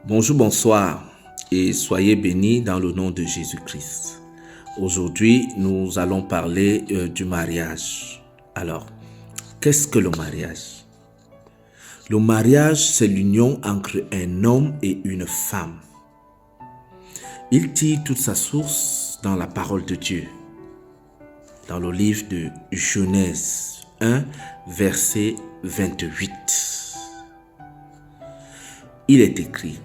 Bonjour, bonsoir et soyez bénis dans le nom de Jésus-Christ. Aujourd'hui, nous allons parler du mariage. Alors, qu'est-ce que le mariage? Le mariage, c'est l'union entre un homme et une femme. Il tire toute sa source dans la parole de Dieu. Dans le livre de Genèse 1, verset 28. Il est écrit: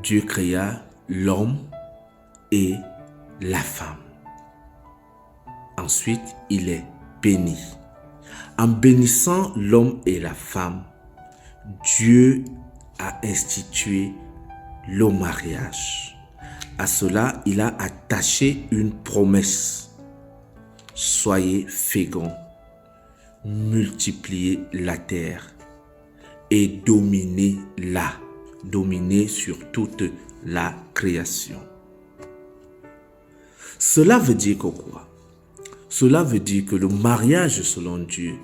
Dieu créa l'homme et la femme. Ensuite, il est béni. En bénissant l'homme et la femme, Dieu a institué le mariage. À cela, il a attaché une promesse. Soyez féconds, multipliez la terre et dominez-la. Dominez sur toute la création. Cela veut dire que quoi? Cela veut dire que le mariage selon Dieu,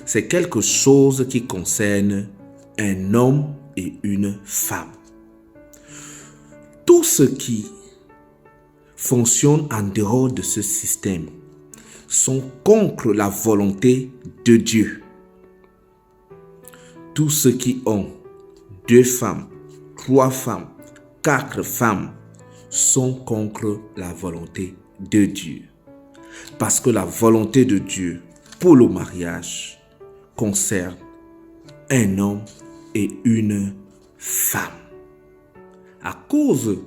c'est quelque chose qui concerne un homme et une femme. Tout ce qui fonctionne en dehors de ce système sont contre la volonté de Dieu. Tous ceux qui ont 2 femmes, 3 femmes, 4 femmes sont contre la volonté de Dieu. Parce que la volonté de Dieu pour le mariage concerne un homme et une femme. À cause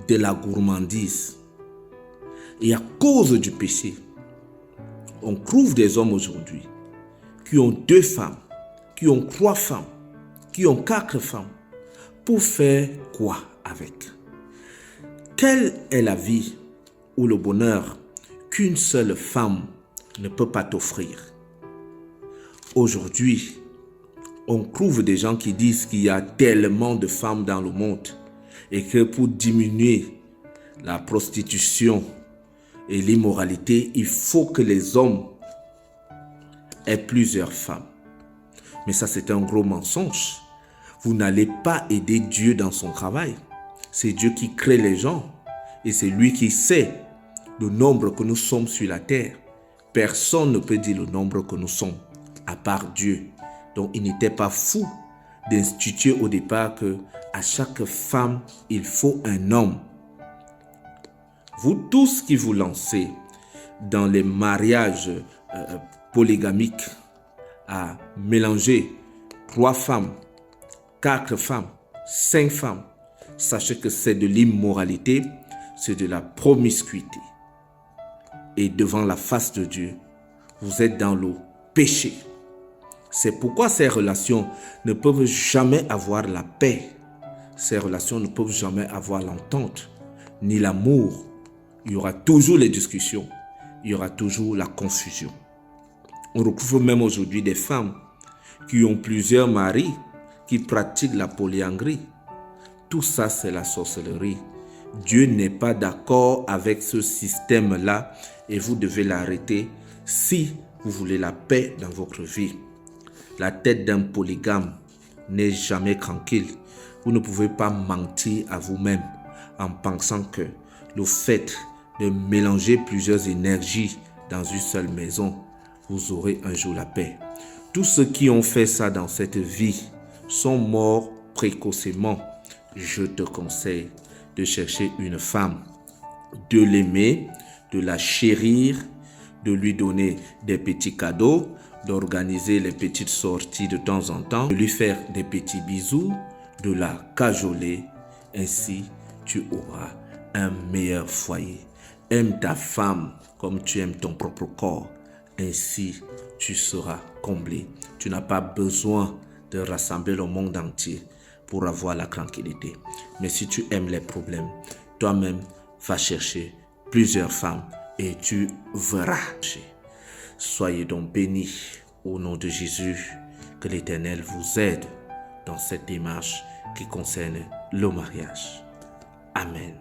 de la gourmandise et à cause du péché, on trouve des hommes aujourd'hui qui ont 2 femmes, qui ont 3 femmes, qui ont 4 femmes. Pour faire quoi avec? Quelle est la vie ou le bonheur qu'une seule femme ne peut pas t'offrir? Aujourd'hui, on trouve des gens qui disent qu'il y a tellement de femmes dans le monde et que pour diminuer la prostitution et l'immoralité, il faut que les hommes aient plusieurs femmes. Mais ça, c'est un gros mensonge. Vous n'allez pas aider Dieu dans son travail. C'est Dieu qui crée les gens et c'est lui qui sait le nombre que nous sommes sur la terre. Personne ne peut dire le nombre que nous sommes à part Dieu. Donc, il n'était pas fou d'instituer au départ que à chaque femme, il faut un homme. Vous tous qui vous lancez dans les mariages polygamiques à mélanger 3 femmes, 4 femmes, 5 femmes, sachez que c'est de l'immoralité, c'est de la promiscuité. Et devant la face de Dieu, vous êtes dans le péché. C'est pourquoi ces relations ne peuvent jamais avoir la paix. Ces relations ne peuvent jamais avoir l'entente, ni l'amour. Il y aura toujours les discussions, il y aura toujours la confusion. On retrouve même aujourd'hui des femmes qui ont plusieurs maris, qui pratiquent la polyandrie. Tout ça, c'est la sorcellerie. Dieu n'est pas d'accord avec ce système-là et vous devez l'arrêter si vous voulez la paix dans votre vie. La tête d'un polygame n'est jamais tranquille. Vous ne pouvez pas mentir à vous-même en pensant que le fait de mélanger plusieurs énergies dans une seule maison, vous aurez un jour la paix. Tous ceux qui ont fait ça dans cette vie sont morts précocement. Je te conseille de chercher une femme, de l'aimer, de la chérir, de lui donner des petits cadeaux, d'organiser les petites sorties de temps en temps, de lui faire des petits bisous, de la cajoler. Ainsi, tu auras un meilleur foyer. Aime ta femme comme tu aimes ton propre corps. Ainsi, tu seras comblé. Tu n'as pas besoin de rassembler le monde entier pour avoir la tranquillité. Mais si tu aimes les problèmes, toi-même, va chercher plusieurs femmes et tu verras. Soyez donc bénis au nom de Jésus. Que l'Éternel vous aide dans cette démarche qui concerne le mariage. Amen.